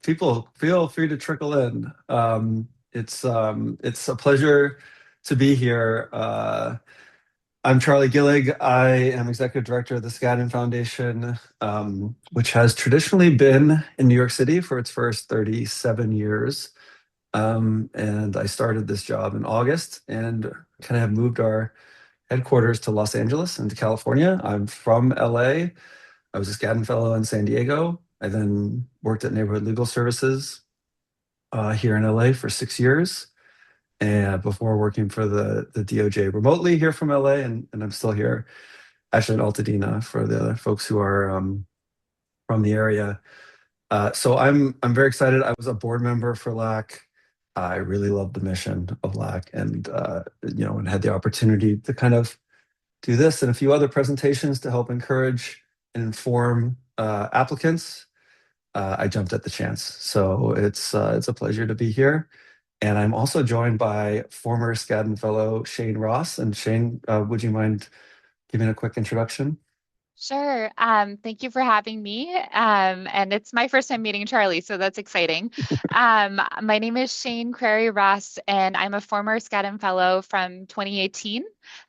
People feel free to trickle in. It's a pleasure to be here. I'm Charlie Gillig. I am executive director of the Skadden Foundation, which has traditionally been in New York City for its first 37 years. And I started this job in August and kind of have moved our headquarters to Los Angeles and to California. I'm from LA. I was a Skadden Fellow in San Diego. I then worked at Neighborhood Legal Services here in LA for 6 years, and before working for the DOJ remotely here from LA, and I'm still here, actually in Altadena for the folks who are from the area. So I'm very excited. I was a board member for LAAC. I really love the mission of LAAC, and and had the opportunity to kind of do this and a few other presentations to help encourage and inform applicants. I jumped at the chance. So it's a pleasure to be here. And I'm also joined by former Skadden Fellow Shane Ross. And Shane, would you mind giving a quick introduction? Sure. Thank you for having me. And it's my first time meeting Charlie, so that's exciting. My name is Shane Crary Ross, and I'm a former Skadden Fellow from 2018.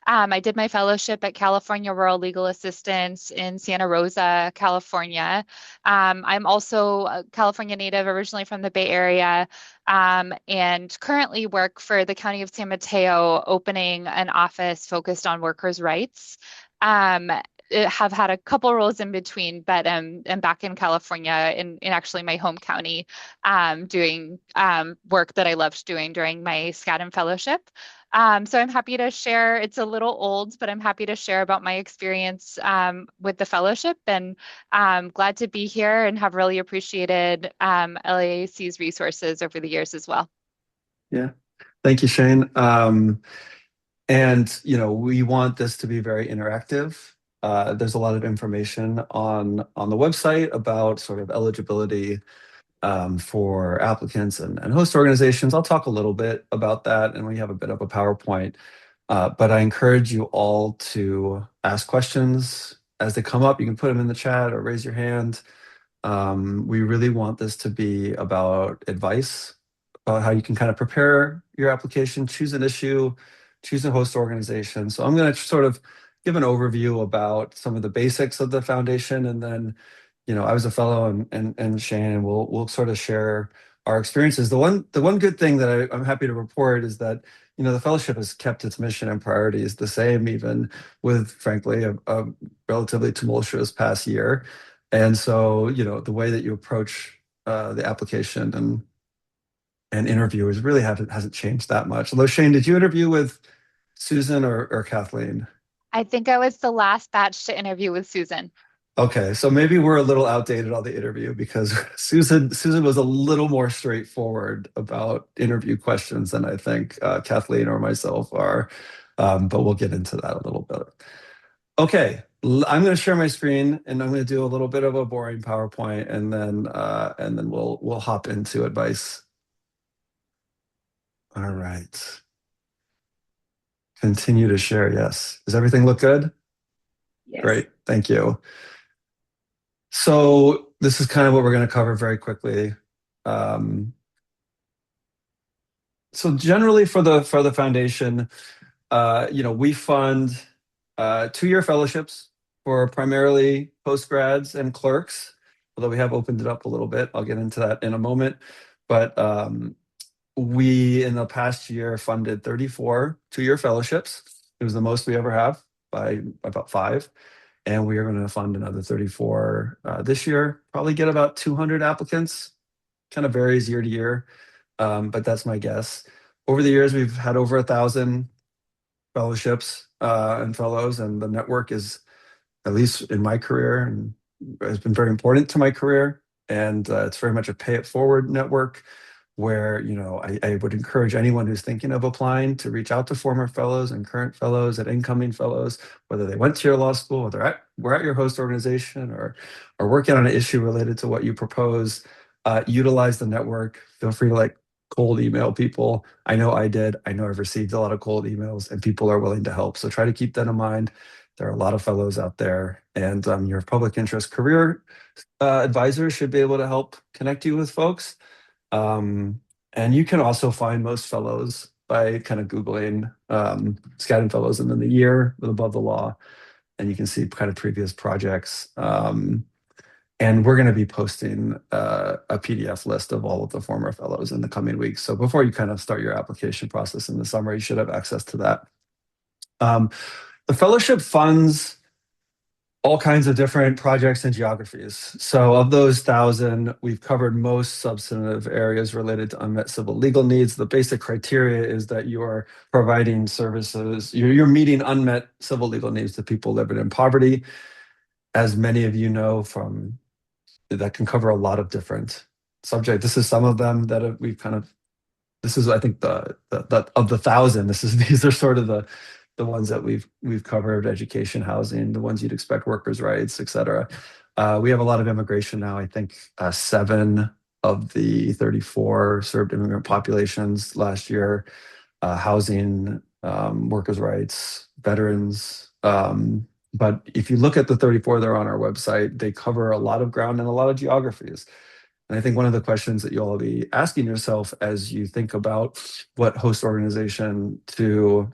I did my fellowship at California Rural Legal Assistance in Santa Rosa, California. I'm also a California native, originally from the Bay Area, and currently work for the County of San Mateo, opening an office focused on workers' rights. Um, have had a couple roles in between, but am back in California in actually my home county, doing work that I loved doing during my Skadden Fellowship. So I'm happy to share. It's a little old, but I'm happy to share about my experience with the fellowship, and glad to be here and have really appreciated LAAC's resources over the years as well. Yeah. Thank you, Shane. And we want this to be very interactive. There's a lot of information on the website about sort of eligibility for applicants and host organizations. I'll talk a little bit about that, and we have a bit of a PowerPoint. But I encourage you all to ask questions as they come up. You can put them in the chat or raise your hand. We really want this to be about advice, about how you can kind of prepare your application, choose an issue, choose a host organization. So I'm going to sort of give an overview about some of the basics of the foundation, and then, I was a fellow, and Shane, we'll sort of share our experiences. The one good thing that I'm happy to report is that the fellowship has kept its mission and priorities the same, even with, frankly, a relatively tumultuous past year. And so, the way that you approach the application and interviewers really hasn't changed that much. Although, Shane, did you interview with Susan or Kathleen? I think I was the last batch to interview with Susan. Okay, so maybe we're a little outdated on the interview because Susan was a little more straightforward about interview questions than I think Kathleen or myself are. But we'll get into that a little bit. Okay, I'm going to share my screen, and I'm going to do a little bit of a boring PowerPoint, and then we'll hop into advice. All right. Continue to share. Yes. Does everything look good? Yes. Great. Thank you. So this is kind of what we're going to cover very quickly. So generally for the foundation, we fund 2-year fellowships for primarily postgrads and clerks, although we have opened it up a little bit. I'll get into that in a moment. But we, in the past year, funded 34 2-year fellowships. It was the most we ever have by about 5. And we are going to fund another 34 this year. Probably get about 200 applicants. Kind of varies year to year, but that's my guess. Over the years, we've had over 1,000 fellowships and fellows, and the network is, at least in my career, and has been very important to my career. And it's very much a pay it forward network, where I would encourage anyone who's thinking of applying to reach out to former fellows and current fellows and incoming fellows, whether they went to your law school, whether we're at your host organization, or working on an issue related to what you propose. Utilize the network. Feel free to cold email people. I know I did. I know I've received a lot of cold emails, and people are willing to help. So try to keep that in mind. There are a lot of fellows out there, and your public interest career advisor should be able to help connect you with folks. Um, and you can also find most fellows by kind of Googling Skadden Fellows and then the year with above the law, and you can see kind of previous projects. And we're going to be posting a PDF list of all of the former fellows in the coming weeks. So before you kind of start your application process in the summer, you should have access to that. The fellowship funds all kinds of different projects and geographies. So of those 1,000, we've covered most substantive areas related to unmet civil legal needs. The basic criteria is that you are providing services, you're meeting unmet civil legal needs to people living in poverty. As many of you know, from that can cover a lot of different subjects. This is some of them that we've kind of, this is, I think, the of the 1,000, these are sort of the ones that we've covered: education, housing, the ones you'd expect, workers' rights, et cetera. We have a lot of immigration now. I think 7 of the 34 served immigrant populations last year. Housing, workers' rights, veterans. But if you look at the 34 that are on our website, they cover a lot of ground and a lot of geographies. And I think one of the questions that you'll all be asking yourself as you think about what host organization to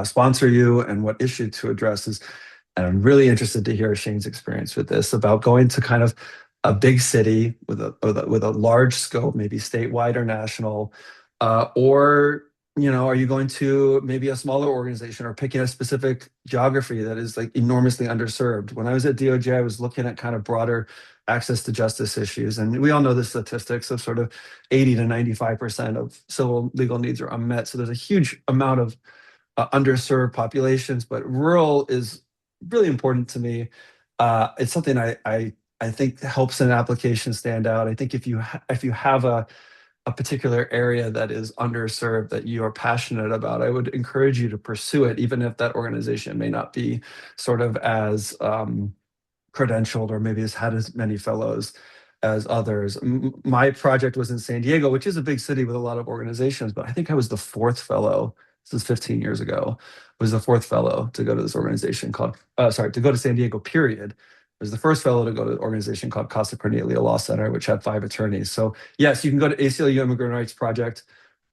sponsor you and what issue to address is, and I'm really interested to hear Shane's experience with this, about going to kind of a big city with a large scope, maybe statewide or national, or are you going to maybe a smaller organization or picking a specific geography that is like enormously underserved? When I was at DOJ, I was looking at kind of broader access to justice issues. And we all know the statistics of sort of 80 to 95% of civil legal needs are unmet. So there's a huge amount of underserved populations, but rural is really important to me. It's something I think helps an application stand out. I think if you have a particular area that is underserved that you are passionate about, I would encourage you to pursue it, even if that organization may not be sort of as credentialed or maybe has had as many fellows as others. My project was in San Diego, which is a big city with a lot of organizations, but I think I was the 4th fellow. This is 15 years ago. Was the 4th fellow to go to this organization called, to go to San Diego, period. Was the 1st fellow to go to an organization called Casa Cornelia Law Center, which had 5 attorneys. So yes, you can go to ACLU Immigrant Rights Project.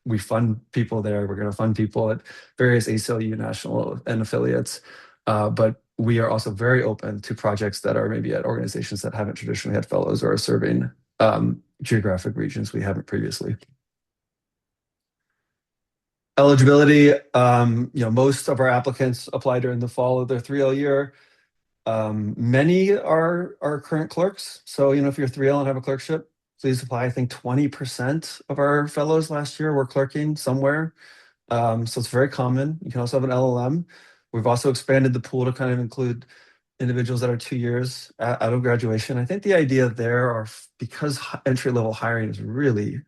We fund people there. We're going to fund people at various ACLU national and affiliates. But we are also very open to projects that are maybe at organizations that haven't traditionally had fellows or are serving geographic regions we haven't previously. Eligibility, most of our applicants apply during the fall of their 3L year. Many are current clerks. So, if you're 3L and have a clerkship, please apply. I think 20% of our fellows last year were clerking somewhere. So it's very common. You can also have an LLM. We've also expanded the pool to kind of include individuals that are 2 years out of graduation. I think the idea there are, because entry-level hiring is really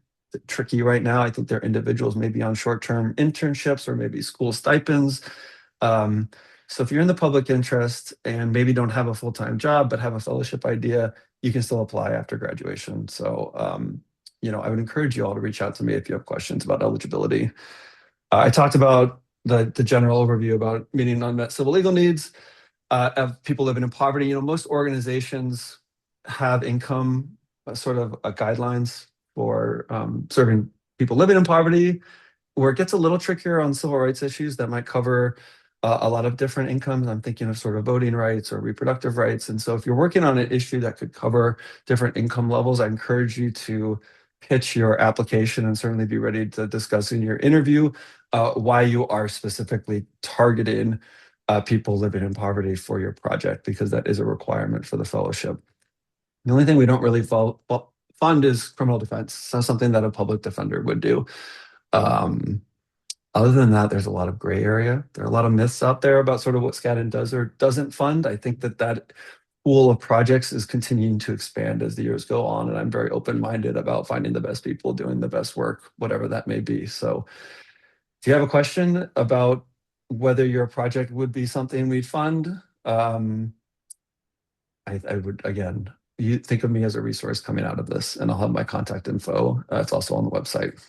tricky right now, I think there are individuals maybe on short-term internships or maybe school stipends. So if you're in the public interest and maybe don't have a full-time job but have a fellowship idea, you can still apply after graduation. So, I would encourage you all to reach out to me if you have questions about eligibility. I talked about the general overview about meeting unmet civil legal needs of people living in poverty. Most organizations have income sort of guidelines for serving people living in poverty. Where it gets a little trickier on civil rights issues that might cover a lot of different incomes. I'm thinking of sort of voting rights or reproductive rights. And so if you're working on an issue that could cover different income levels, I encourage you to pitch your application and certainly be ready to discuss in your interview why you are specifically targeting people living in poverty for your project, because that is a requirement for the fellowship. The only thing we don't really fund is criminal defense. So something that a public defender would do. Other than that, there's a lot of gray area. There are a lot of myths out there about sort of what Skadden does or doesn't fund. I think that pool of projects is continuing to expand as the years go on, and I'm very open-minded about finding the best people doing the best work, whatever that may be. So if you have a question about whether your project would be something we'd fund, I would, again, you think of me as a resource coming out of this, and I'll have my contact info. It's also on the website.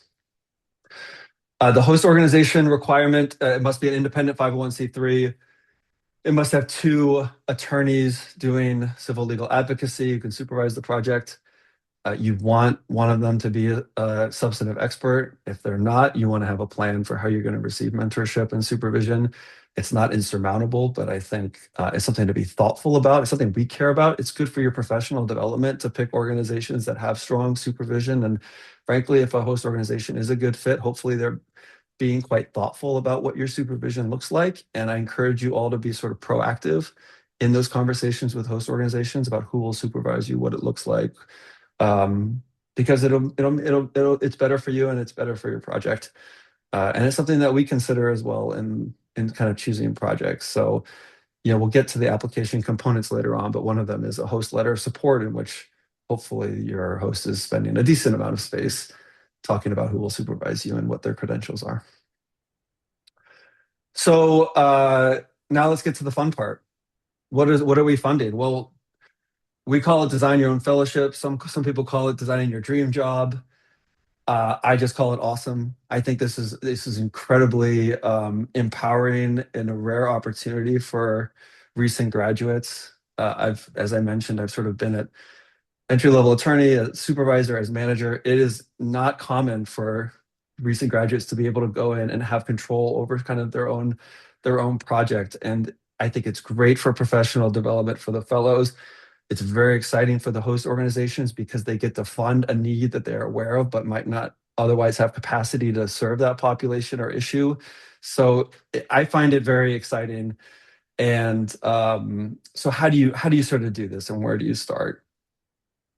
The host organization requirement, it must be an independent 501c3. It must have two attorneys doing civil legal advocacy who can supervise the project. You want one of them to be a substantive expert. If they're not, you want to have a plan for how you're going to receive mentorship and supervision. It's not insurmountable, but I think it's something to be thoughtful about. It's something we care about. It's good for your professional development to pick organizations that have strong supervision. And frankly, if a host organization is a good fit, hopefully they're being quite thoughtful about what your supervision looks like. And I encourage you all to be sort of proactive in those conversations with host organizations about who will supervise you, what it looks like, because it's better for you and it's better for your project. And it's something that we consider as well in kind of choosing projects. So, we'll get to the application components later on, but one of them is a host letter of support in which hopefully your host is spending a decent amount of space talking about who will supervise you and what their credentials are. So now let's get to the fun part. What are we funding? Well, we call it design your own fellowship. Some people call it designing your dream job. I just call it awesome. I think this is incredibly empowering and a rare opportunity for recent graduates. As I mentioned, I've sort of been at entry-level attorney, a supervisor, as manager. It is not common for recent graduates to be able to go in and have control over kind of their own project. And I think it's great for professional development for the fellows. It's very exciting for the host organizations because they get to fund a need that they're aware of, but might not otherwise have capacity to serve that population or issue. So I find it very exciting. And so how do you sort of do this, and where do you start?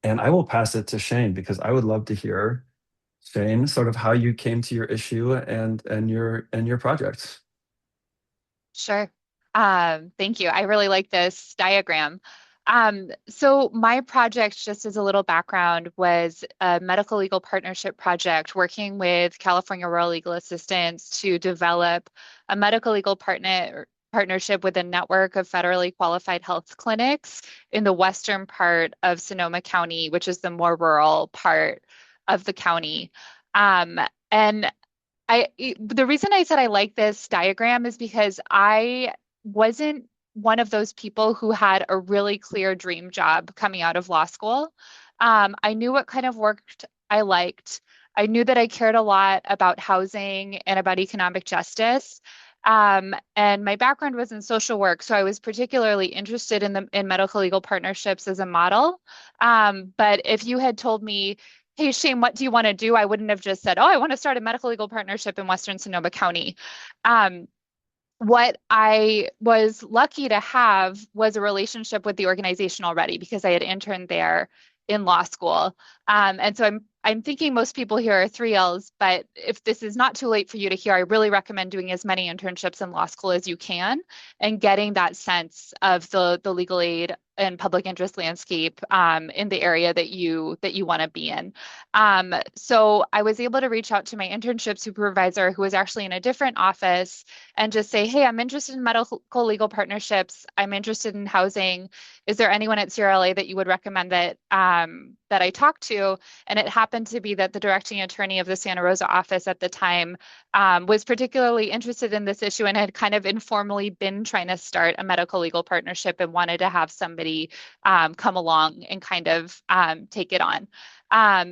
And I will pass it to Shane because I would love to hear, Shane, sort of how you came to your issue and your projects. Sure. Thank you. I really like this diagram. So my project, just as a little background, was a medical legal partnership project working with California Rural Legal Assistance to develop a medical legal partnership with a network of federally qualified health clinics in the western part of Sonoma County, which is the more rural part of the county. And the reason I said I like this diagram is because I wasn't one of those people who had a really clear dream job coming out of law school. I knew what kind of work I liked. I knew that I cared a lot about housing and about economic justice. And my background was in social work, so I was particularly interested in medical legal partnerships as a model. But if you had told me, hey, Shane, what do you want to do? I wouldn't have just said, oh, I want to start a medical legal partnership in Western Sonoma County. What I was lucky to have was a relationship with the organization already because I had interned there in law school. And so I'm thinking most people here are 3Ls, but if this is not too late for you to hear, I really recommend doing as many internships in law school as you can and getting that sense of the legal aid and public interest landscape in the area that you want to be in. So I was able to reach out to my internship supervisor, who was actually in a different office, and just say, hey, I'm interested in medical legal partnerships. I'm interested in housing. Is there anyone at CRLA that you would recommend that I talk to? And it happened to be that the directing attorney of the Santa Rosa office at the time was particularly interested in this issue and had kind of informally been trying to start a medical legal partnership and wanted to have somebody come along and kind of take it on.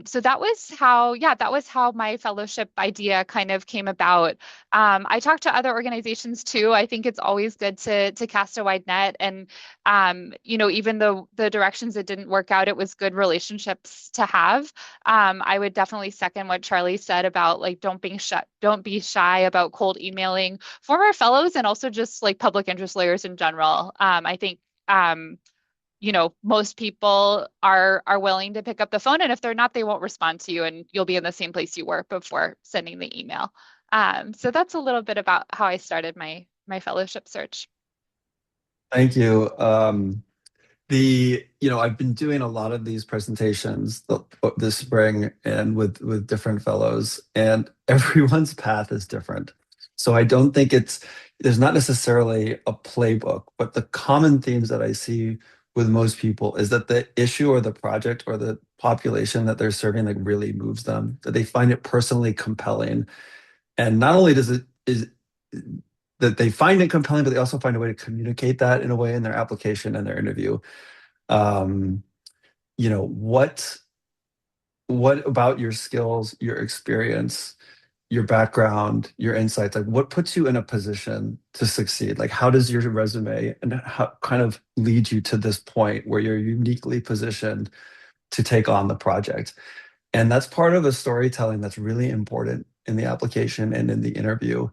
So that was how my fellowship idea kind of came about. I talked to other organizations too. I think it's always good to cast a wide net, and even though the directions that didn't work out, it was good relationships to have. I would definitely second what Charlie said about like don't be shy about cold emailing former fellows and also just like public interest lawyers in general. I think most people are willing to pick up the phone, and if they're not, they won't respond to you, and you'll be in the same place you were before sending the email. So that's a little bit about how I started my fellowship search. Thank you. I've been doing a lot of these presentations this spring and with different fellows, and everyone's path is different. So I don't think there's not necessarily a playbook, but the common themes that I see with most people is that the issue or the project or the population that they're serving like really moves them, that they find it personally compelling. And not only that they find it compelling, but they also find a way to communicate that in a way in their application and their interview. Um, you know, what about your skills, your experience, your background, your insights, like what puts you in a position to succeed? Like how does your resume and how kind of lead you to this point where you're uniquely positioned to take on the project? And that's part of the storytelling that's really important in the application and in the interview.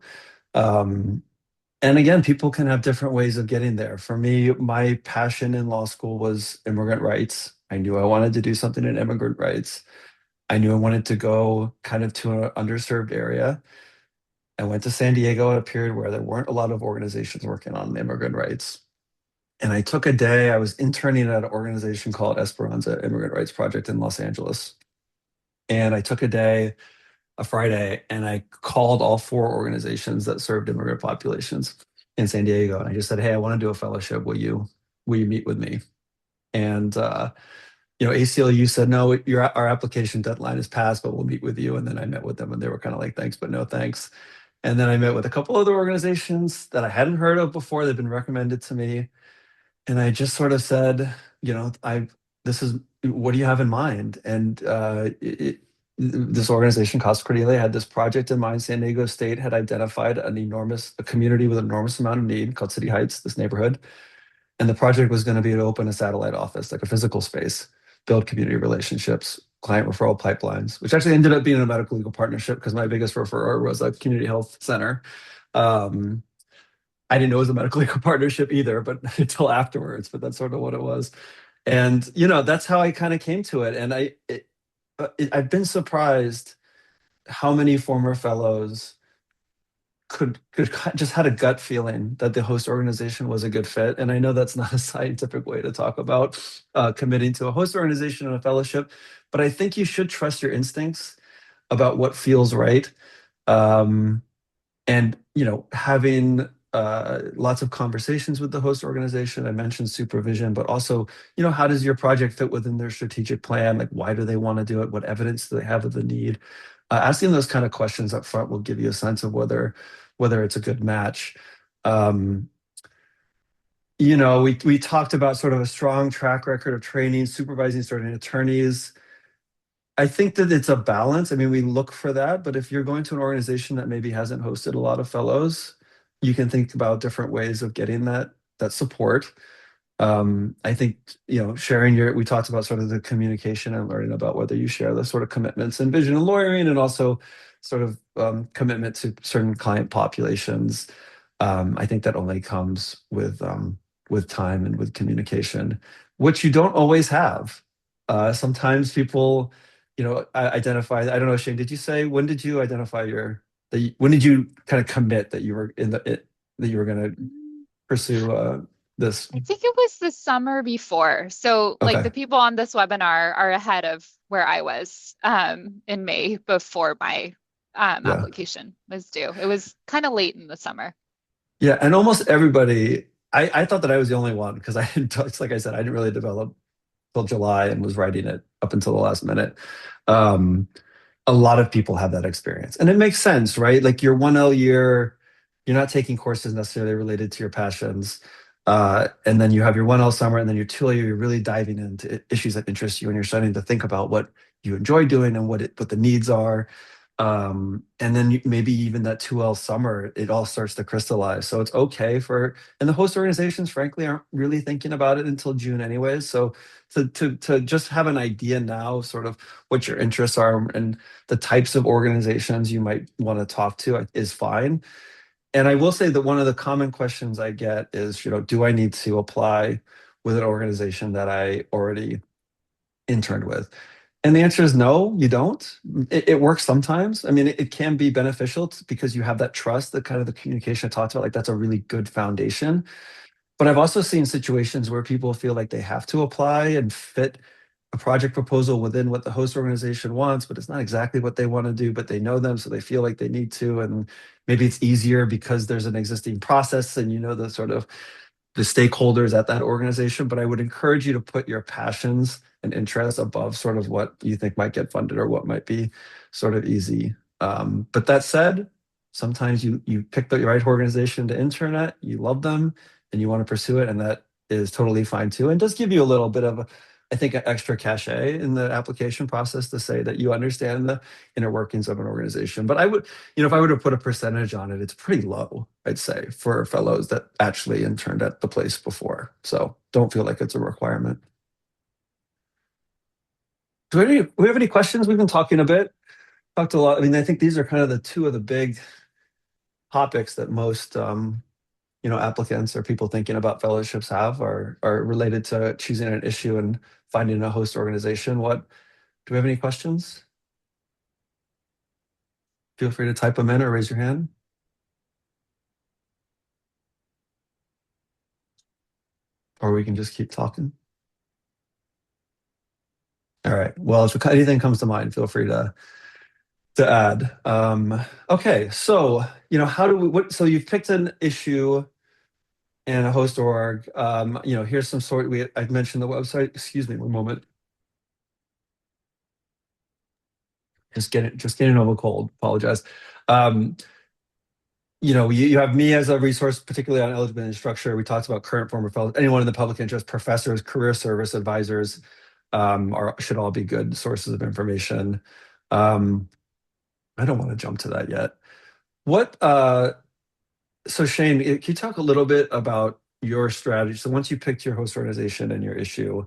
Um, and again, people can have different ways of getting there. For me, my passion in law school was immigrant rights. I knew I wanted to do something in immigrant rights. I knew I wanted to go kind of to an underserved area. I went to San Diego at a period where there weren't a lot of organizations working on immigrant rights. And I took a day, I was interning at an organization called Esperanza Immigrant Rights Project in Los Angeles. And I took a day, a Friday, and I called all four organizations that served immigrant populations in San Diego. And I just said, hey, I want to do a fellowship. Will you meet with me? And ACLU said, no, our application deadline is passed, but we'll meet with you. And then I met with them and they were kind of like, thanks, but no thanks. And then I met with a couple other organizations that I hadn't heard of before. They've been recommended to me. And I just sort of said, this is, what do you have in mind? And this organization, Casa Cordelia, had this project in mind. San Diego State had identified a community with an enormous amount of need called City Heights, this neighborhood. And the project was going to be to open a satellite office, like a physical space, build community relationships, client referral pipelines, which actually ended up being a medical legal partnership because my biggest referrer was a community health center. Um, I didn't know it was a medical legal partnership either, but until afterwards, but that's sort of what it was. And, that's how I kind of came to it. And I've been surprised how many former fellows could just had a gut feeling that the host organization was a good fit. And I know that's not a scientific way to talk about committing to a host organization and a fellowship, but I think you should trust your instincts about what feels right. Um, and having lots of conversations with the host organization. I mentioned supervision, but also, how does your project fit within their strategic plan? Like, why do they want to do it? What evidence do they have of the need? Asking those kind of questions up front will give you a sense of whether it's a good match. Um, we talked about sort of a strong track record of training, supervising, starting attorneys. I think that it's a balance. I mean, we look for that, but if you're going to an organization that maybe hasn't hosted a lot of fellows, you can think about different ways of getting that support. I think, we talked about sort of the communication and learning about whether you share the sort of commitments and vision and lawyering and also sort of commitment to certain client populations. I think that only comes with time and with communication, which you don't always have. Sometimes people, identify, I don't know, Shane, did you say, when did you identify when did you kind of commit that you were that you were going to Mm, pursue this? I think it was the summer before. So, like Okay. the people on this webinar are ahead of where I was in May before my Yeah. application was due. It was kind of late in the summer. Yeah. And almost everybody, I thought that I was the only one because I didn't, it's like I said, I didn't really develop till July and was writing it up until the last minute. Um, a lot of people have that experience. And it makes sense, right? Like your 1L year, you're not taking courses necessarily related to your passions. And then you have your 1L summer, and then your 2L year, you're really diving into issues that interest you, and you're starting to think about what you enjoy doing and what the needs are. And then maybe even that 2L summer, it all starts to crystallize. So it's okay and the host organizations, frankly, aren't really thinking about it until June anyways. So to just have an idea now, sort of what your interests are and the types of organizations you might want to talk to is fine. And I will say that one of the common questions I get is, do I need to apply with an organization that I already interned with? And the answer is no, you don't. It works sometimes. I mean, it can be beneficial because you have that trust, the kind of the communication I talked about, like that's a really good foundation. But I've also seen situations where people feel like they have to apply and fit a project proposal within what the host organization wants, but it's not exactly what they want to do, but they know them, so they feel like they need to. And maybe it's easier because there's an existing process and the sort of the stakeholders at that organization. But I would encourage you to put your passions and interests above sort of what you think might get funded or what might be sort of easy. But that said, Sometimes you pick the right organization to intern at, you love them, and you want to pursue it, and that is totally fine too. And does give you a little bit of, I think, an extra cachet in the application process to say that you understand the inner workings of an organization. But I would, if I were to put a percentage on it, it's pretty low, I'd say, for fellows that actually interned at the place before. So don't feel like it's a requirement. We have any questions? We've been talking a bit, talked a lot. I mean, I think these are kind of the two of the big topics that most applicants or people thinking about fellowships are related to choosing an issue and finding a host organization. What do we have any questions? Feel free to type them in or raise your hand. Or we can just keep talking. All right. Well, if anything comes to mind, feel free to add. Okay, so how do we? So you've picked an issue and a host org. Here's some sort. I mentioned the website. Excuse me, one moment. Just getting over a cold. Apologize. Um, you have me as a resource, particularly on eligibility and structure. We talked about current former fellows, anyone in the public interest, professors, career service advisors, should all be good sources of information. Um, I don't want to jump to that yet. What? So Shane, can you talk a little bit about your strategy? So once you picked your host organization and your issue,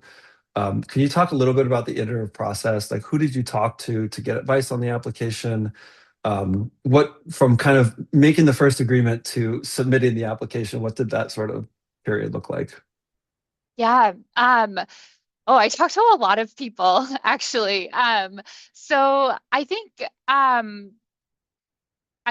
can you talk a little bit about the iterative process? Like, who did you talk to get advice on the application? What from kind of making the first agreement to submitting the application, what did that sort of period look like? Yeah. Oh, I talked to a lot of people actually. So I think I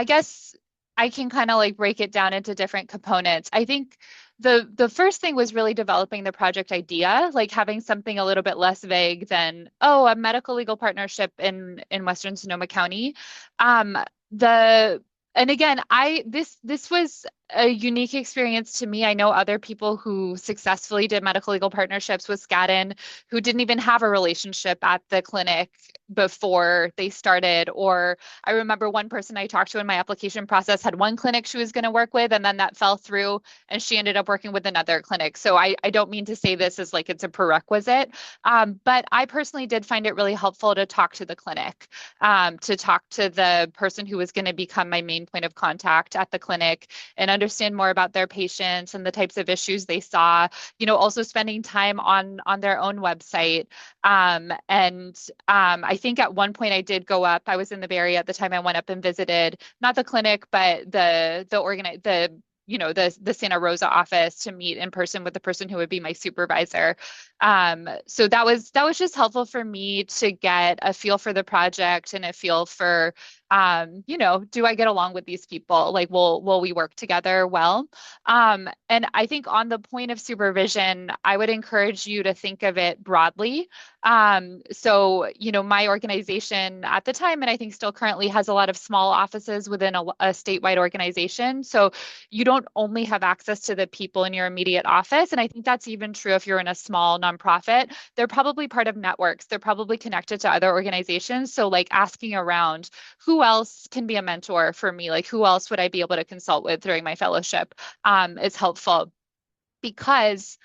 guess I can kind of like break it down into different components. I think the first thing was really developing the project idea, like having something a little bit less vague than, oh, a medical legal partnership in Western Sonoma County. Um, the and again, this was a unique experience to me. I know other people who successfully did medical legal partnerships with Skadden who didn't even have a relationship at the clinic before they started, or I remember one person I talked to in my application process had one clinic she was going to work with, and then that fell through, and she ended up working with another clinic. So I don't mean to say this as like it's a prerequisite, but I personally did find it really helpful to talk to the clinic, to talk to the person who was going to become my main point of contact at the clinic and understand more about their patients and the types of issues they saw. Also spending time on their own website. I think at one point I did go up. I was in the Bay Area at the time. I went up and visited not the clinic, but the Santa Rosa office to meet in person with the person who would be my supervisor. So that was just helpful for me to get a feel for the project and a feel for, do I get along with these people? Like, will we work together well? And I think on the point of supervision, I would encourage you to think of it broadly. So, my organization at the time, and I think still currently has a lot of small offices within a statewide organization. So you don't only have access to the people in your immediate office. And I think that's even true if you're in a small nonprofit. They're probably part of networks. They're probably connected to other organizations. So like asking around, who else can be a mentor for me? Like who else would I be able to consult with during my fellowship, is helpful because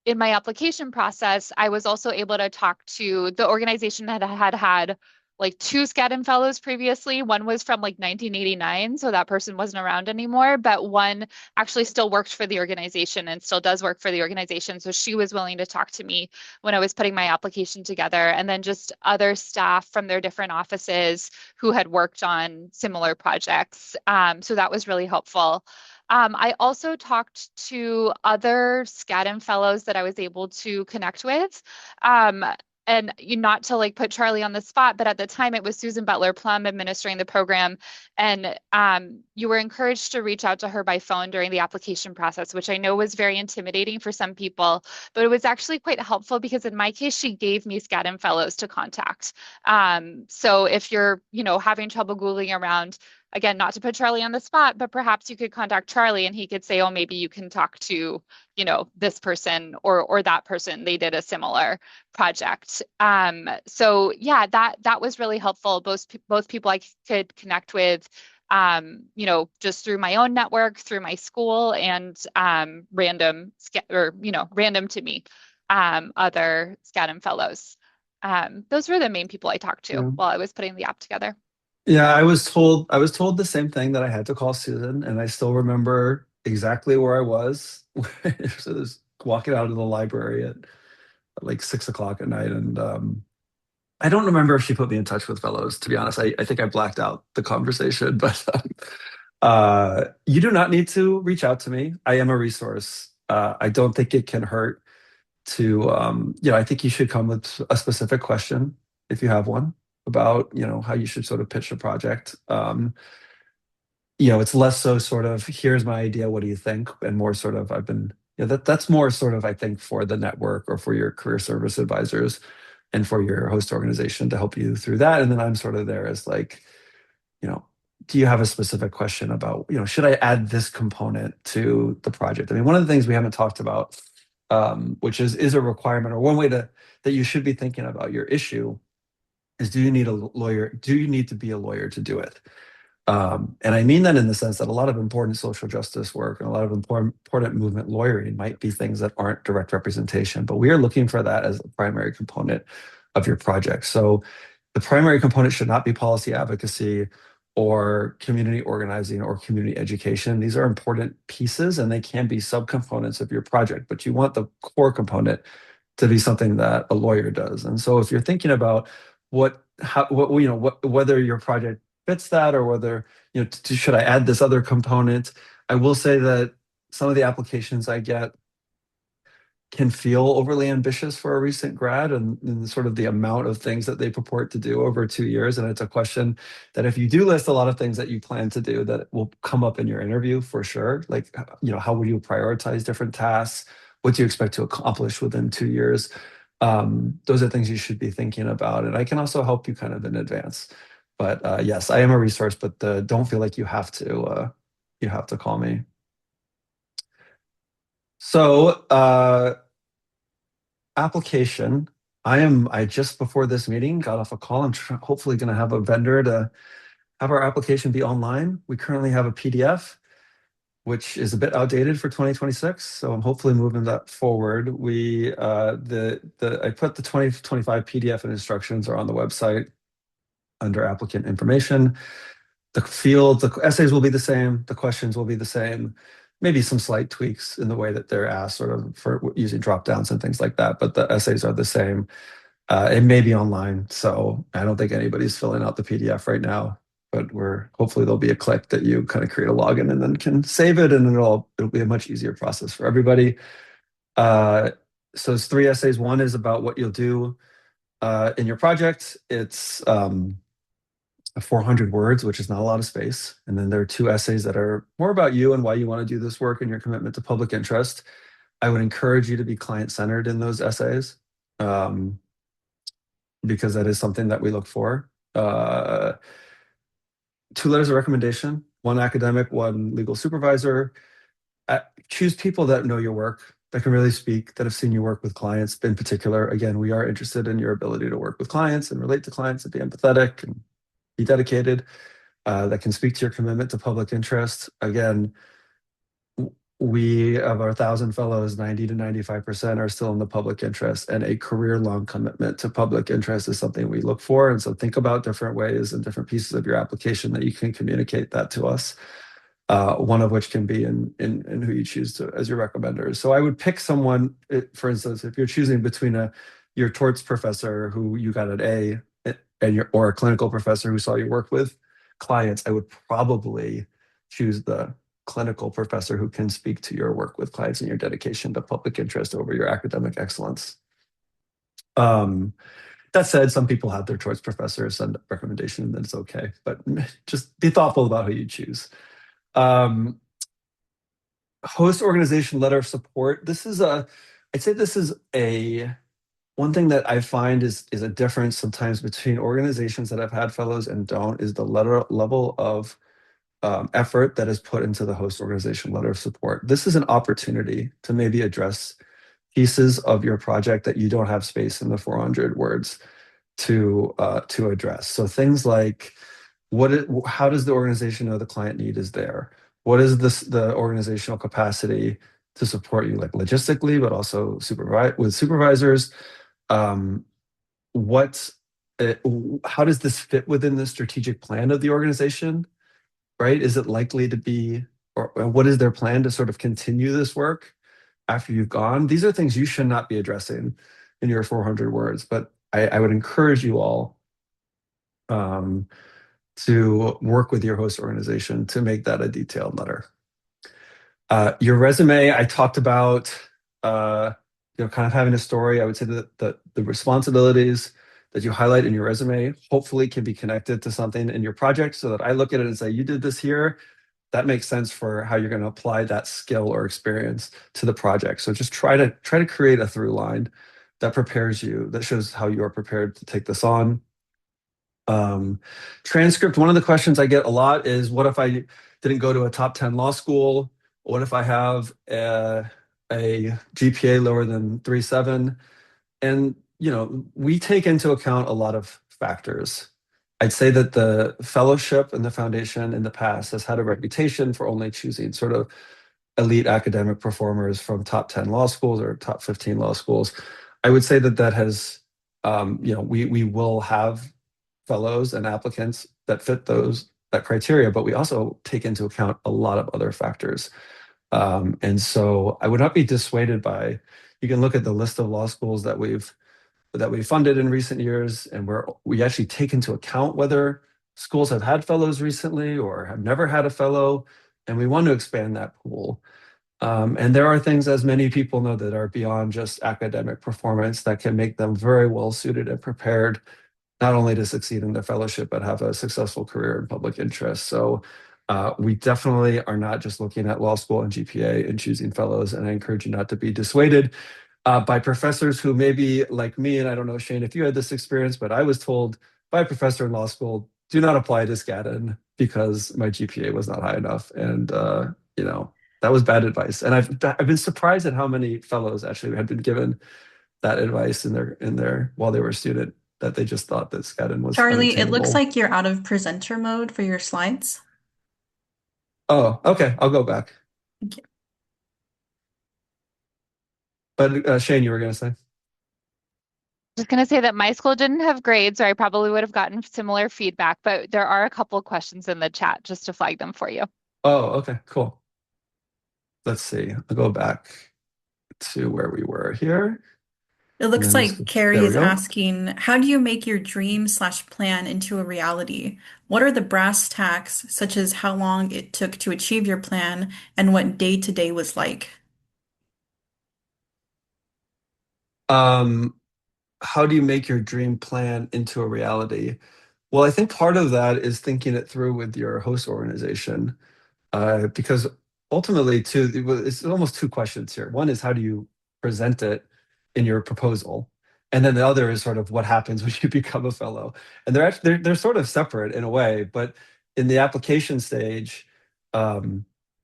in my application process, I was also able to talk to the organization that had like two Skadden Fellows previously. One was from like 1989, so that person wasn't around anymore, but one actually still worked for the organization and still does work for the organization. So she was willing to talk to me when I was putting my application together. And then just other staff from their different offices who had worked on similar projects. So that was really helpful. I also talked to other Skadden fellows that I was able to connect with. And not to like put Charlie on the spot, but at the time it was Susan Butler Plum administering the program. And you were encouraged to reach out to her by phone during the application process, which I know was very intimidating for some people, but it was actually quite helpful because in my case, she gave me Skadden fellows to contact. So if you're, having trouble Googling around, again, not to put Charlie on the spot, but perhaps you could contact Charlie and he could say, oh, maybe you can talk to, this person or that person. They did a similar project. So yeah, that was really helpful. Both people I could connect with just through my own network, through my school, and random to me, other Skadden Fellows. Those were the main people I talked to Yeah. while I was putting the app together. Yeah, I was told the same thing that I had to call Susan, and I still remember exactly where I was. So I was walking out of the library at like 6 o'clock at night, and I don't remember if she put me in touch with fellows. To be honest, I think I blacked out the conversation, but you do not need to reach out to me. I am a resource. I don't think it can hurt to, I think you should come with a specific question if you have one about, how you should sort of pitch a project. It's less so sort of, here's my idea, what do you think? And more sort of, that's more sort of, I think, for the network or for your career service advisors and for your host organization to help you through that. And then I'm sort of there as like, you know, do you have a specific question about, should I add this component to the project? I mean, one of the things we haven't talked about, which is a requirement or one way that you should be thinking about your issue is, do you need a lawyer? Do you need to be a lawyer to do it? And I mean that in the sense that a lot of important social justice work and a lot of important movement lawyering might be things that aren't direct representation, but we are looking for that as a primary component of your project. So the primary component should not be policy advocacy or community organizing or community education. These are important pieces and they can be subcomponents of your project, but you want the core component to be something that a lawyer does. And so if you're thinking about whether your project fits that or whether, should I add this other component? I will say that some of the applications I get can feel overly ambitious for a recent grad and sort of the amount of things that they purport to do over 2 years. And it's a question that if you do list a lot of things that you plan to do, that will come up in your interview for sure. Like, how would you prioritize different tasks? What do you expect to accomplish within 2 years? Those are things you should be thinking about. And I can also help you kind of in advance. But yes, I am a resource, but don't feel like you have to call me. So application, I just before this meeting got off a call. I'm hopefully going to have a vendor to have our application be online. We currently have a PDF, which is a bit outdated for 2026. So I'm hopefully moving that forward. I put the 2025 PDF and instructions are on the website under applicant information. The essays will be the same, the questions will be the same, maybe some slight tweaks in the way that they're asked, sort of for using drop downs and things like that, but the essays are the same. It may be online, so I don't think anybody's filling out the PDF right now, but hopefully there'll be a click that you kind of create a login and then can save it, and it'll be a much easier process for everybody. So it's 3 essays. One is about what you'll do in your project. It's 400 words, which is not a lot of space. And then there are 2 essays that are more about you and why you want to do this work and your commitment to public interest. I would encourage you to be client-centered in those essays, because that is something that we look for. 2 letters of recommendation, one academic, one legal supervisor. Choose people that know your work, that can really speak, that have seen you work with clients in particular. Again, we are interested in your ability to work with clients and relate to clients and be empathetic and be dedicated, that can speak to your commitment to public interest. Again, we, of our 1,000 fellows, 90 to 95% are still in the public interest, and a career-long commitment to public interest is something we look for. And so think about different ways and different pieces of your application that you can communicate that to us. One of which can be in who you choose to as your recommenders. So I would pick someone, for instance, if you're choosing between your torts professor who you got an A or a clinical professor who saw you work with clients, I would probably choose the clinical professor who can speak to your work with clients and your dedication to public interest over your academic excellence. That said, some people have their choice professor send a recommendation, and then it's okay. But just be thoughtful about who you choose. Host organization letter of support. I'd say this is one thing that I find is a difference sometimes between organizations that have had fellows and don't, is the level of effort that is put into the host organization letter of support. This is an opportunity to maybe address pieces of your project that you don't have space in the 400 words to address. So things like how does the organization know the client need is there? What is the organizational capacity to support you, like logistically, but also with supervisors? Um, what, uh, how does this fit within the strategic plan of the organization? Right? Is it likely to be, or what is their plan to sort of continue this work after you've gone? These are things you should not be addressing in your 400 words, but I would encourage you all um, to work with your host organization to make that a detailed letter. Your resume, I talked about, uh, kind of having a story. I would say that the responsibilities that you highlight in your resume hopefully can be connected to something in your project so that I look at it and say, you did this here. That makes sense for how you're going to apply that skill or experience to the project. So just try to create a through line that prepares you, that shows how you are prepared to take this on. Um, Transcript, one of the questions I get a lot is, what if I didn't go to a top 10 law school? What if I have a GPA lower than 3.7? And, we take into account a lot of factors. I'd say that the fellowship and the foundation in the past has had a reputation for only choosing sort of elite academic performers from top 10 law schools or top 15 law schools. I would say that that has, we will have fellows and applicants that fit that criteria, but we also take into account a lot of other factors. And so I would not be dissuaded by, you can look at the list of law schools that we funded in recent years, and we actually take into account whether schools have had fellows recently or have never had a fellow, and we want to expand that pool. And there are things, as many people know, that are beyond just academic performance that can make them very well suited and prepared not only to succeed in their fellowship, but have a successful career in public interest. So we definitely are not just looking at law school and GPA and choosing fellows. And I encourage you not to be dissuaded by professors who maybe like me, and I don't know, Shane, if you had this experience, but I was told by a professor in law school, do not apply to Skadden because my GPA was not high enough. And, that was bad advice. And I've been surprised at how many fellows actually had been given that advice in their while they were a student, that they just thought that Skadden was Charlie, it looks unattainable. like you're out of presenter mode for your slides. Oh, okay, I'll go back. Thank you. But Shane, you were going to say? Just going to say that my school didn't have grades, or I probably would have gotten similar feedback, but there are a couple questions in the chat just to flag them for you. Oh, okay, cool. Let's see. I'll go back to where we were here. It And looks then like Carrie there we is go. asking, how do you make your dream/plan into a reality? What are the brass tacks, such as how long it took to achieve your plan and what day to day was like? Um, how do you make your dream plan into a reality? Well, I think part of that is thinking it through with your host organization. Because ultimately, too, it's almost two questions here. One is, how do you present it in your proposal, and then the other is sort of what happens when you become a fellow. And they're sort of separate in a way, but in the application stage, um,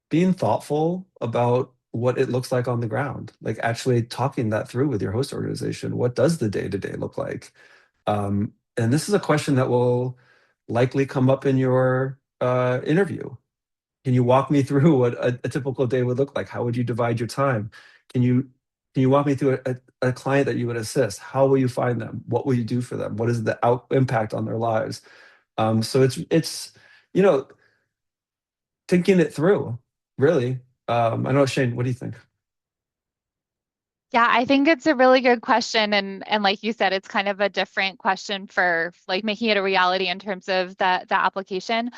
being thoughtful about what it looks like on the ground, like actually talking that through with your host organization. What does the day to day look like? And this is a question that will likely come up in your interview. Can you walk me through what a typical day would look like? How would you divide your time? Can you walk me through a client that you would assist? How will you find them? What will you do for them? What is the impact on their lives? So it's you know thinking it through, really. I know, Shane, what do you think? Yeah, I think it's a really good question. And like you said, it's kind of a different question for like making it a reality in terms of the application.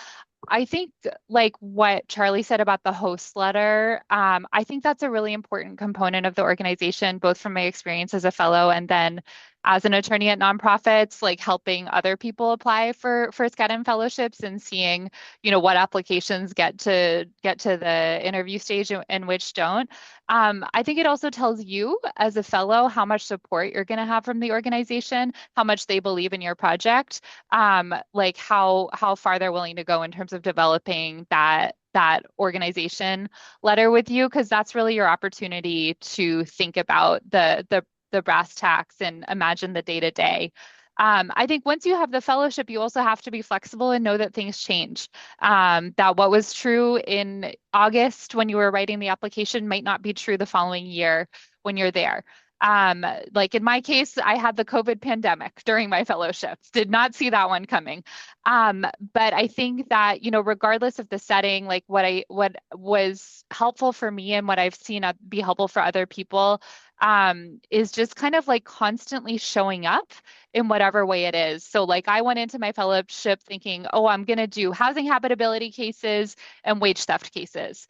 I think like what Charlie said about the host letter, I think that's a really important component of the organization, both from my experience as a fellow and then as an attorney at nonprofits, like helping other people apply for Skadden fellowships and seeing, what applications get to the interview stage and which don't. I think it also tells you as a fellow how much support you're going to have from the organization, how much they believe in your project, like how far they're willing to go in terms of developing that organization letter with you, because that's really your opportunity to think about the brass tacks and imagine the day to day. I think once you have the fellowship, you also have to be flexible and know that things change. That what was true in August when you were writing the application might not be true the following year when you're there. Like in my case, I had the COVID pandemic during my fellowship. Did not see that one coming. But I think that, regardless of the setting, like what was helpful for me and what I've seen be helpful for other people, is just kind of like constantly showing up in whatever way it is. So like I went into my fellowship thinking, oh, I'm going to do housing habitability cases and wage theft cases.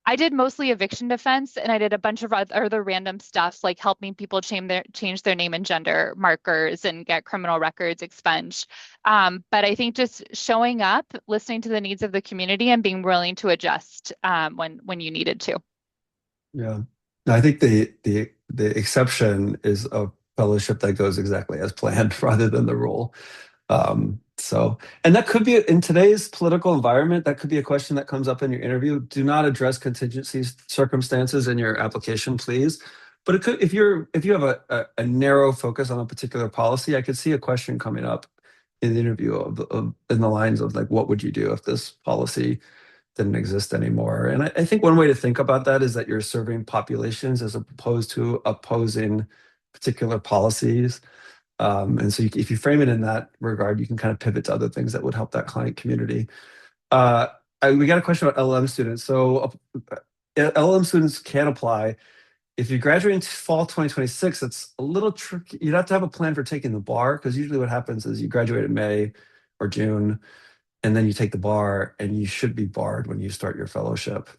I did mostly eviction defense, and I did a bunch of other random stuff like helping people change their name and gender markers and get criminal records expunged. But I think just showing up, listening to the needs of the community, and being willing to adjust when you needed to. Yeah. No, I think the exception is a fellowship that goes exactly as planned rather than the rule. And that could be in today's political environment, that could be a question that comes up in your interview. Do not address contingency circumstances in your application, please. But it could, if you have a narrow focus on a particular policy, I could see a question coming up in the interview in the lines of like, what would you do if this policy didn't exist anymore? And I think one way to think about that is that you're serving populations as opposed to opposing particular policies. And so if you frame it in that regard, you can kind of pivot to other things that would help that client community. We got a question about LLM students. So LLM students can apply. If you graduate in fall 2026, it's a little tricky. You'd have to have a plan for taking the bar, because usually what happens is you graduate in May or June, and then you take the bar, and you should be barred when you start your fellowship.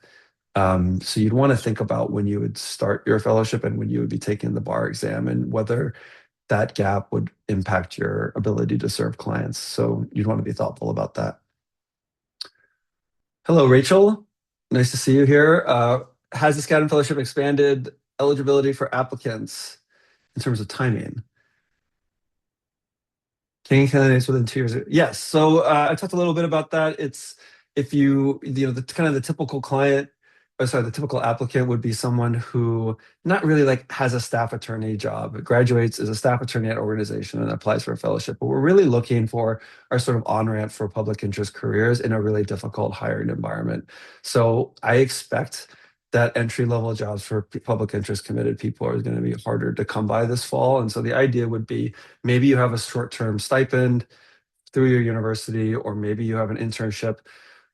So you'd want to think about when you would start your fellowship and when you would be taking the bar exam, and whether that gap would impact your ability to serve clients. So you'd want to be thoughtful about that. Hello, Rachel. Nice to see you here. Has the Skadden Fellowship expanded eligibility for applicants in terms of timing? Can candidates within 2 years? Yes. So I talked a little bit about that. It's if the kind of the typical client, the typical applicant would be someone who not really like has a staff attorney job, graduates as a staff attorney at organization and applies for a fellowship. But we're really looking for our sort of on-ramp for public interest careers in a really difficult hiring environment. So I expect that entry-level jobs for public interest committed people are going to be harder to come by this fall. And so the idea would be maybe you have a short-term stipend through your university, or maybe you have an internship,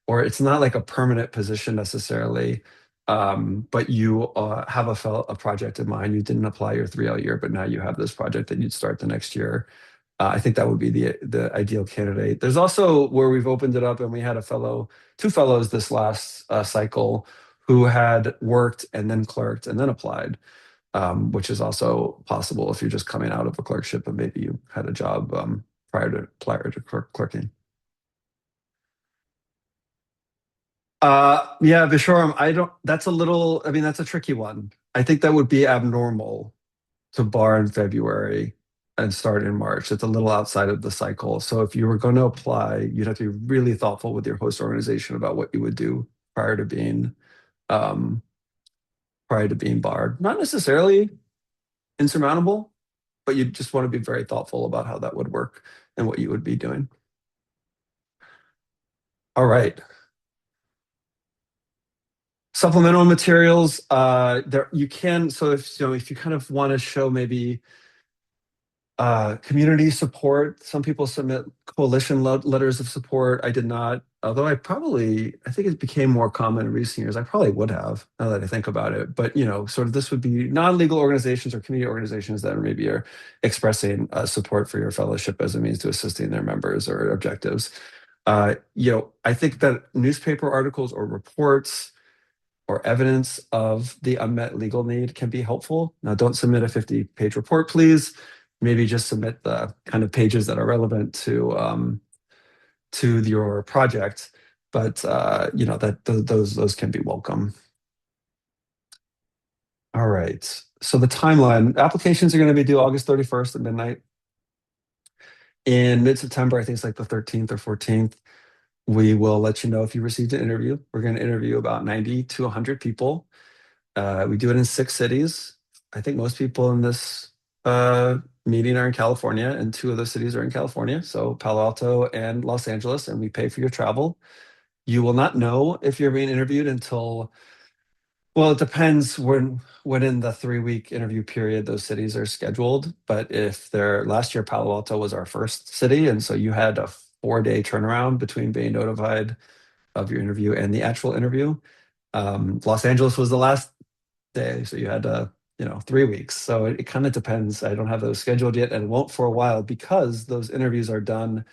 or it's not like a permanent position necessarily, but you have a project in mind. You didn't apply your 3L year, but now you have this project that you'd start the next year. I think that would be the ideal candidate. There's also where we've opened it up, and we had two fellows this last cycle who had worked and then clerked and then applied, which is also possible if you're just coming out of a clerkship and maybe you had a job prior to clerking. Yeah, Bishoram, that's a tricky one. I think that would be abnormal to bar in February and start in March. It's a little outside of the cycle. So if you were going to apply, you'd have to be really thoughtful with your host organization about what you would do prior to being barred. Not necessarily insurmountable, but you just want to be very thoughtful about how that would work and what you would be doing. All right. Supplemental materials, you can, so if you kind of want to show maybe community support, some people submit coalition letters of support. I did not, although I think it became more common in recent years. I probably would have, now that I think about it. But sort of this would be non-legal organizations or community organizations that maybe are expressing support for your fellowship as a means to assisting their members or objectives. I think that newspaper articles or reports or evidence of the unmet legal need can be helpful. Now, don't submit a 50-page report, please. Maybe just submit the kind of pages that are relevant to your project. But those can be welcome. All right. So the timeline: applications are going to be due August 31st at midnight. In mid-September, I think it's like the 13th or 14th. We will let you know if you received an interview. We're going to interview about 90 to 100 people. We do it in 6 cities. I think most people in this meeting are in California, and two of those cities are in California, so Palo Alto and Los Angeles, and we pay for your travel. You will not know if you're being interviewed until, well, it depends when in the 3-week interview period those cities are scheduled. But if they're last year, Palo Alto was our first city, and so you had a 4-day turnaround between being notified of your interview and the actual interview. Los Angeles was the last day, so you had 3 weeks. So it kind of depends. I don't have those scheduled yet, and won't for a while because those interviews are done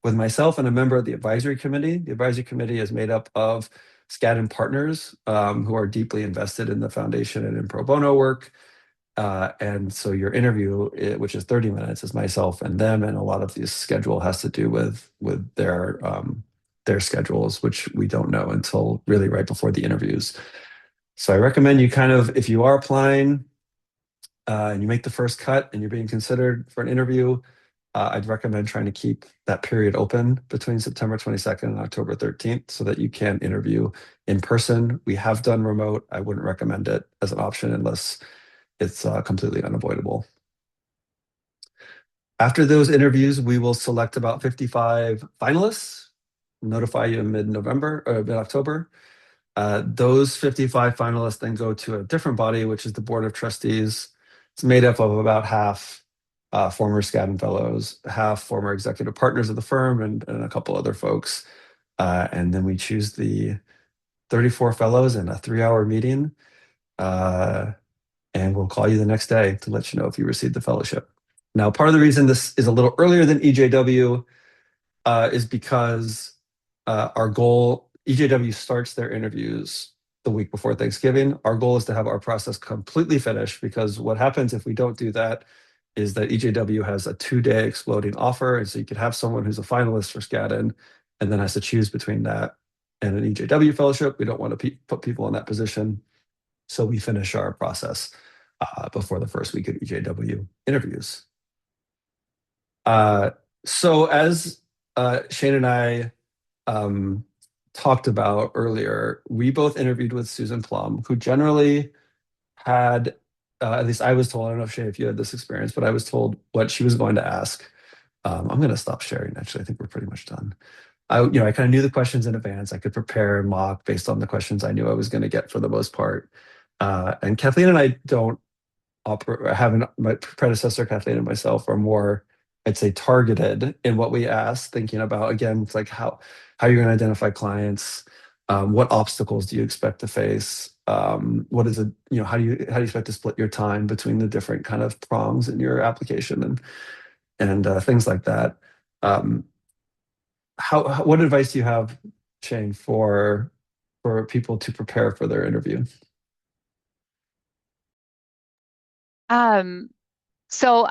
with myself and a member of the advisory committee. The advisory committee is made up of Skadden partners who are deeply invested in the foundation and in pro bono work. And so your interview, which is 30 minutes, is myself and them, and a lot of this schedule has to do with their schedules, which we don't know until really right before the interviews. So I recommend you kind of, if you are applying and you make the first cut and you're being considered for an interview, I'd recommend trying to keep that period open between September 22nd and October 13th so that you can interview in person. We have done remote. I wouldn't recommend it as an option unless it's completely unavoidable. After those interviews, we will select about 55 finalists, notify you in mid-November or mid-October. Those 55 finalists then go to a different body, which is the Board of Trustees. It's made up of about half former Skadden Fellows, half former executive partners of the firm, and a couple other folks. And then we choose the 34 fellows in a 3-hour meeting. And we'll call you the next day to let you know if you received the fellowship. Now, part of the reason this is a little earlier than EJW is because our goal, EJW starts their interviews the week before Thanksgiving. Our goal is to have our process completely finished, because what happens if we don't do that is that EJW has a 2-day exploding offer. And so you could have someone who's a finalist for Skadden and then has to choose between that and an EJW fellowship. We don't want to put people in that position. So we finish our process before the first week of EJW interviews. So as Shane and I talked about earlier, we both interviewed with Susan Plum, who generally had, at least I was told, I don't know if Shane, if you had this experience, but I was told what she was going to ask. I'm going to stop sharing, actually. I think we're pretty much done. I kind of knew the questions in advance. I could prepare and mock based on the questions I knew I was going to get for the most part. And Kathleen and I don't haven't, my predecessor Kathleen and myself are more, I'd say, targeted in what we ask, thinking about, again, it's like how you're going to identify clients, what obstacles do you expect to face, what is it, how do you expect to split your time between the different kind of prongs in your application and things like that. What advice do you have, Shane, for people to prepare for their interview? So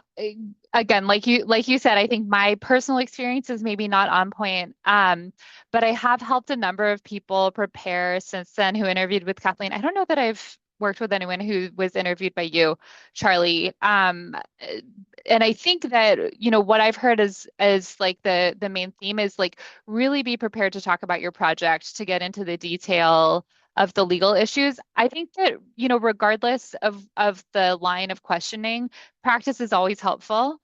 again, like you said, I think my personal experience is maybe not on point. But I have helped a number of people prepare since then who interviewed with Kathleen. I don't know that I've worked with anyone who was interviewed by you, Charlie. And I think that, what I've heard is like the main theme is like really be prepared to talk about your project, to get into the detail of the legal issues. I think that, regardless of the line of questioning, practice is always helpful.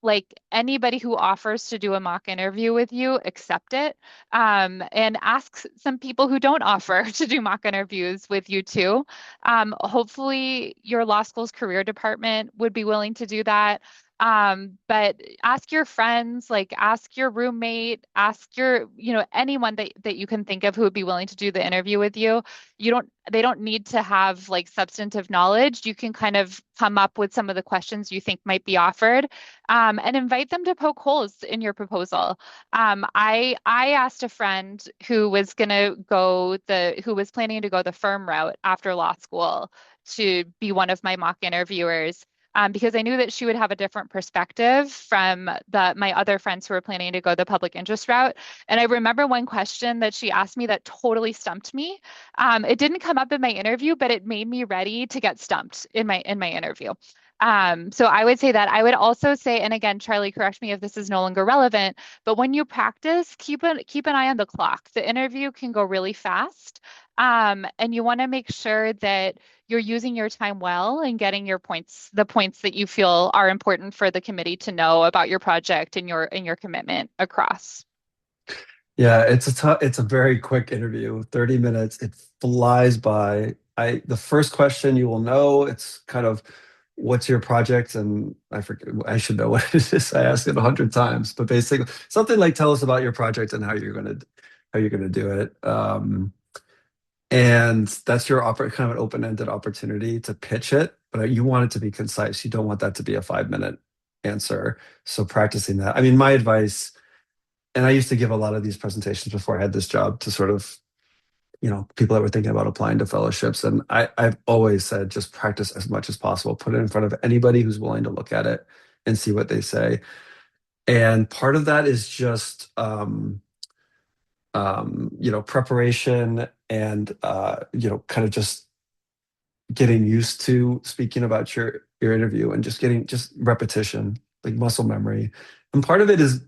Like anybody who offers to do a mock interview with you, accept it. And ask some people who don't offer to do mock interviews with you too. Hopefully your law school's career department would be willing to do that. But ask your friends, like ask your roommate, ask your, anyone that you can think of who would be willing to do the interview with you. They don't need to have like substantive knowledge. You can kind of come up with some of the questions you think might be offered, and invite them to poke holes in your proposal. I asked a friend who was planning to go the firm route after law school to be one of my mock interviewers. Because I knew that she would have a different perspective from my other friends who were planning to go the public interest route. And I remember one question that she asked me that totally stumped me. It didn't come up in my interview, but it made me ready to get stumped in my interview. So I would say that. I would also say, and again, Charlie, correct me if this is no longer relevant, but when you practice, keep an eye on the clock. The interview can go really fast. And you want to make sure that you're using your time well and getting your points, the points that you feel are important for the committee to know about your project and your commitment across. Yeah, it's a very quick interview, 30 minutes. It flies by. The first question you will know, it's kind of what's your project? And I forget, I should know what it is. I asked it 100 times, but basically something like tell us about your project and how you're gonna do it. And that's your kind of an open-ended opportunity to pitch it, but you want it to be concise. You don't want that to be a 5-minute answer. So practicing that. I mean, my advice, and I used to give a lot of these presentations before I had this job to sort of, people that were thinking about applying to fellowships. And I've always said, just practice as much as possible. Put it in front of anybody who's willing to look at it and see what they say. And part of that is just, preparation and, kind of just getting used to speaking about your interview and just repetition, like muscle memory. And part of it is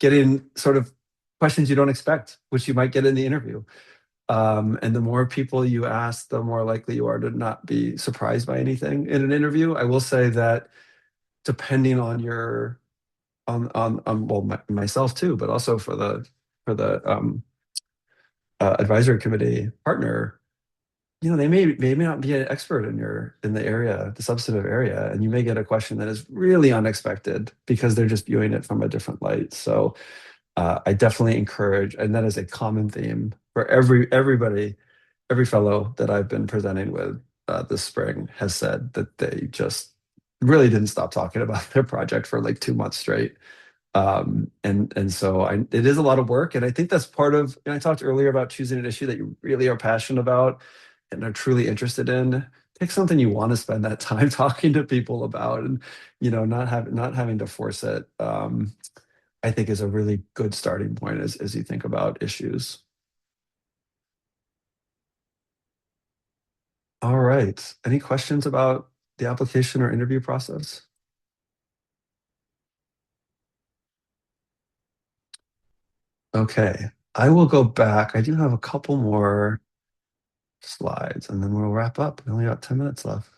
getting sort of questions you don't expect, which you might get in the interview. And the more people you ask, the more likely you are to not be surprised by anything in an interview. I will say that depending on myself too, but also for the advisory committee partner, they may not be an expert in the area, the substantive area, and you may get a question that is really unexpected because they're just viewing it from a different light. So I definitely encourage, and that is a common theme for everybody, every fellow that I've been presenting with this spring has said that they just really didn't stop talking about their project for like 2 months straight. And so it is a lot of work, and I think that's part of. I talked earlier about choosing an issue that you really are passionate about and are truly interested in. Pick something you want to spend that time talking to people about, and not having to force it. I think is a really good starting point as you think about issues. All right. Any questions about the application or interview process? Okay. I will go back. I do have a couple more slides and then we'll wrap up. We only got 10 minutes left.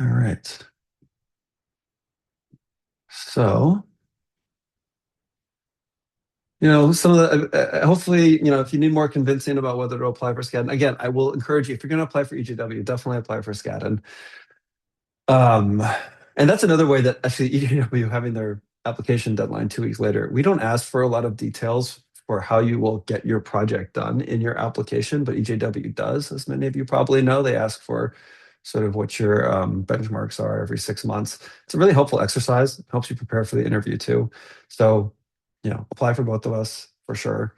All right. So, some of hopefully, if you need more convincing about whether to apply for Skadden, again, I will encourage you, if you're going to apply for EJW, definitely apply for Skadden. Um, and that's another way that actually EJW having their application deadline 2 weeks later, we don't ask for a lot of details for how you will get your project done in your application, but EJW does, as many of you probably know. They ask for sort of what your benchmarks are every 6 months. It's a really helpful exercise. It helps you prepare for the interview too. So, apply for both of us for sure.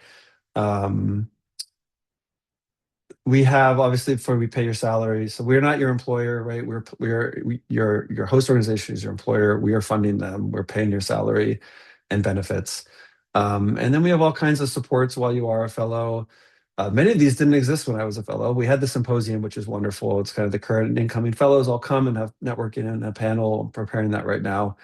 We have obviously before we pay your salary. So we're not your employer, right? Your host organization is your employer. We are funding them. We're paying your salary and benefits. And then we have all kinds of supports while you are a fellow. Many of these didn't exist when I was a fellow. We had the symposium, which is wonderful. It's kind of the current and incoming fellows all come and have networking and a panel. I'm preparing that right now.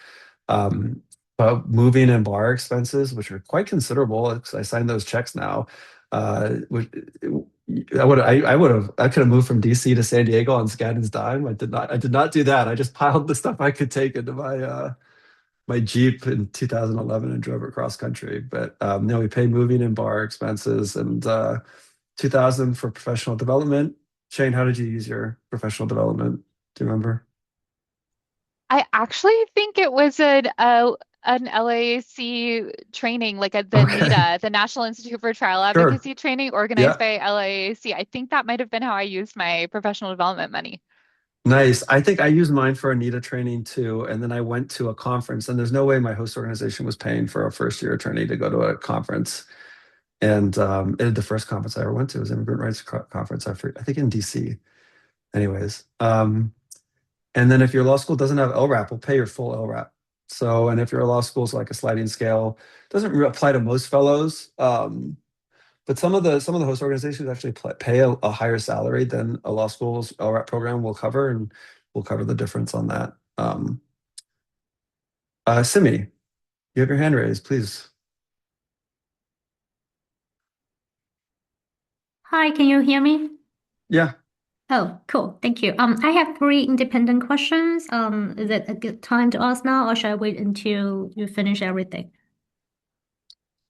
Um, but moving and bar expenses, which are quite considerable, because I signed those checks now. I could have moved from DC to San Diego on Skadden's dime. I did not do that. I just piled the stuff I could take into my Jeep in 2011 and drove it cross country. But no, we pay moving and bar expenses and 2000 for professional development. Shane, how did you use your professional development? Do you remember? I actually think it was an LAAC training, like at the Okay, NITA, the National Institute for Trial sure. Advocacy training organized Yeah, by LAAC. I think that might have been how I used my professional development money. nice. I think I used mine for Anita training too. And then I went to a conference, and there's no way my host organization was paying for a first year attorney to go to a conference. And the first conference I ever went to was Immigrant Rights Conference, I think in DC. Anyways, and then if your law school doesn't have LRAP, we'll pay your full LRAP. So, and if your law school is like a sliding scale, doesn't apply to most fellows. But some of the host organizations actually pay a higher salary than a law school's LRAP program will cover, and we'll cover the difference on that. Simi, you have your hand raised, please. Hi, can you hear me? Yeah. Oh, cool. Thank you. I have three independent questions. Is it a good time to ask now, or should I wait until you finish everything?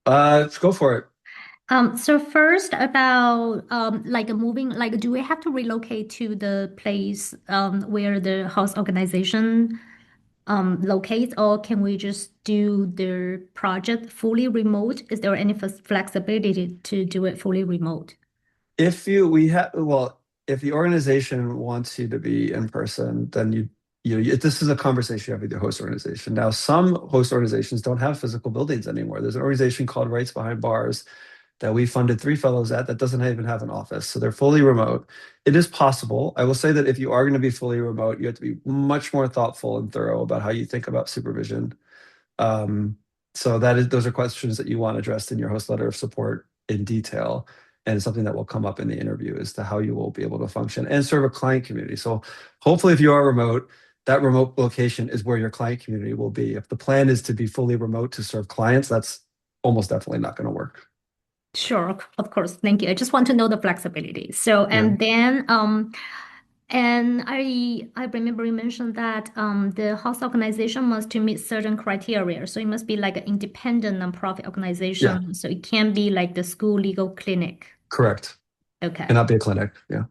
Go for it. So first about like moving, like do we have to relocate to the place where the host organization locates, or can we just do the project fully remote? Is there any flexibility to do it fully remote? If the organization wants you to be in person, then this is a conversation you have with your host organization. Now, some host organizations don't have physical buildings anymore. There's an organization called Rights Behind Bars that we funded 3 fellows at that doesn't even have an office. So they're fully remote. It is possible. I will say that if you are going to be fully remote, you have to be much more thoughtful and thorough about how you think about supervision. Um, so those are questions that you want addressed in your host letter of support in detail. And it's something that will come up in the interview as to how you will be able to function and serve a client community. So hopefully if you are remote, that remote location is where your client community will be. If the plan is to be fully remote to serve clients, that's almost definitely not going to work. Sure, of course. Thank you. I just want to know the flexibility. So, Yeah. and then, and I remember you mentioned that the host organization must to meet certain criteria. So it must be like an independent nonprofit Yeah, organization. So it can be like the school legal clinic. correct. Okay. Cannot be a clinic. Yeah.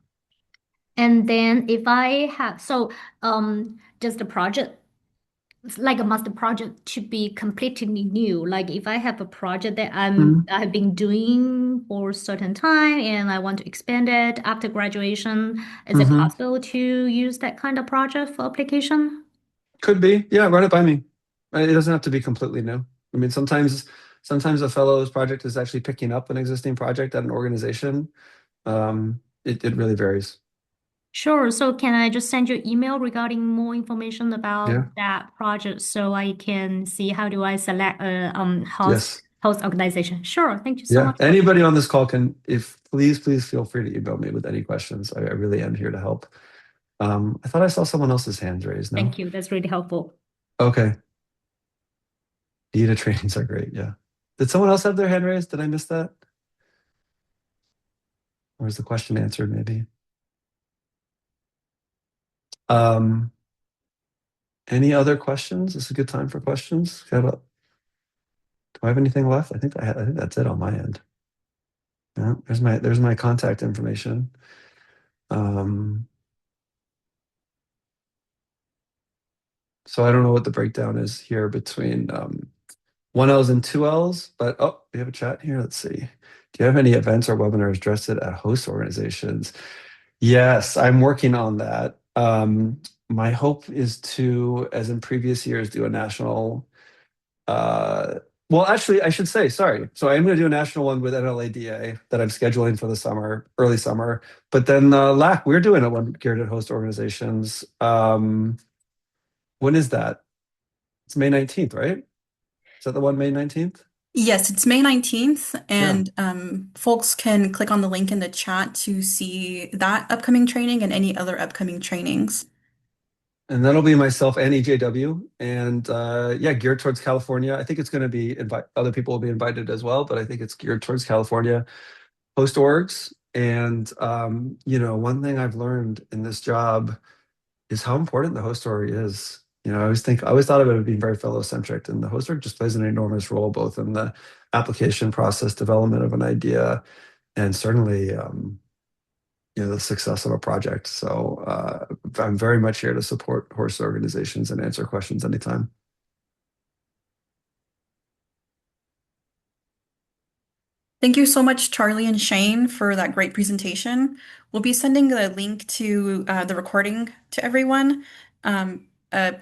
And then if I have, so does the project like a master project to be completely new. Like if I have a project that Mhm. I've been doing for a certain time and I want to expand it after graduation, is it Mhm. possible to use that kind of project for application? Could be. Yeah, run it by me. It doesn't have to be completely new. I mean, sometimes a fellow's project is actually picking up an existing project at an organization. It really varies. Sure. So can I just send you email regarding more information Yeah. about that project so I can see how do I select a Yes. host organization? Sure. Thank you so Yeah. much for that. Anybody on this call can, if please feel free to email me with any questions. I really am here to help. I thought I saw someone else's hands raised. No? Thank you. That's really helpful. Okay. Data trainings are great. Yeah. Did someone else have their hand raised? Did I miss that? Or is the question answered maybe? Um, any other questions? This is a good time for questions. Do I have anything left? I think that's it on my end. Yeah, there's my contact information. Um, so I don't know what the breakdown is here between 1Ls and 2Ls, but oh, we have a chat here. Let's see. Do you have any events or webinars directed at host organizations? Yes, I'm working on that. My hope is to, as in previous years, do a national. Uh, well, actually, I should say, sorry. So I am going to do a national one with NLADA that I'm scheduling for the summer, early summer. But then LAAC, we're doing a one geared at host organizations. When is that? It's May 19th, right? Is that the one May 19th? Yes, it's May 19th, Yeah. and folks can click on the link in the chat to see that upcoming training and any other upcoming trainings. And that'll be myself and EJW. And yeah, geared towards California. I think it's going to be other people will be invited as well, but I think it's geared towards California host orgs. And one thing I've learned in this job is how important the host org is. I always thought of it as being very fellow centric, and the host org just plays an enormous role both in the application process, development of an idea, and certainly the success of a project. So I'm very much here to support horse organizations and answer questions anytime. Thank you so much, Charlie and Shane, for that great presentation. We'll be sending the link to the recording to everyone.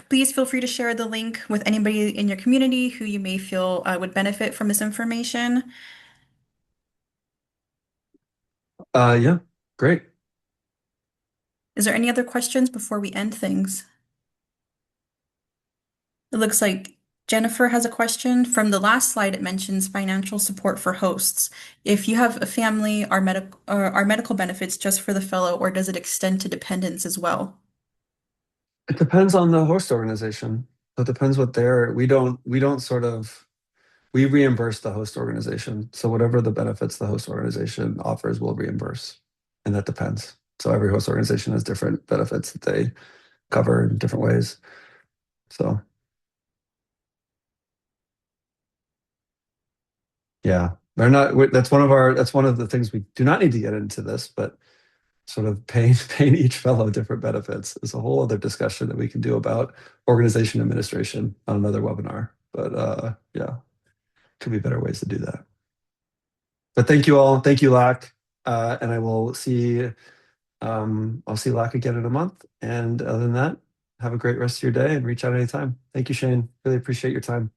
Please feel free to share the link with anybody in your community who you may feel would benefit from this information. Yeah, great. Is there any other questions before we end things? It looks like Jennifer has a question. From the last slide, it mentions financial support for hosts. If you have a family, are medical benefits just for the fellow, or does it extend to dependents as well? It depends on the host organization. So it depends what we don't sort of, we reimburse the host organization. So whatever the benefits the host organization offers, we'll reimburse. And that depends. So every host organization has different benefits that they cover in different ways. So yeah, they're not. That's one of the things we do not need to get into this, but sort of paying each fellow different benefits is a whole other discussion that we can do about organization administration on another webinar. But yeah, could be better ways to do that. But thank you all. Thank you, LAAC. And I will see. I'll see LAAC again in a month. And other than that, have a great rest of your day and reach out anytime. Thank you, Shane. Really appreciate your time.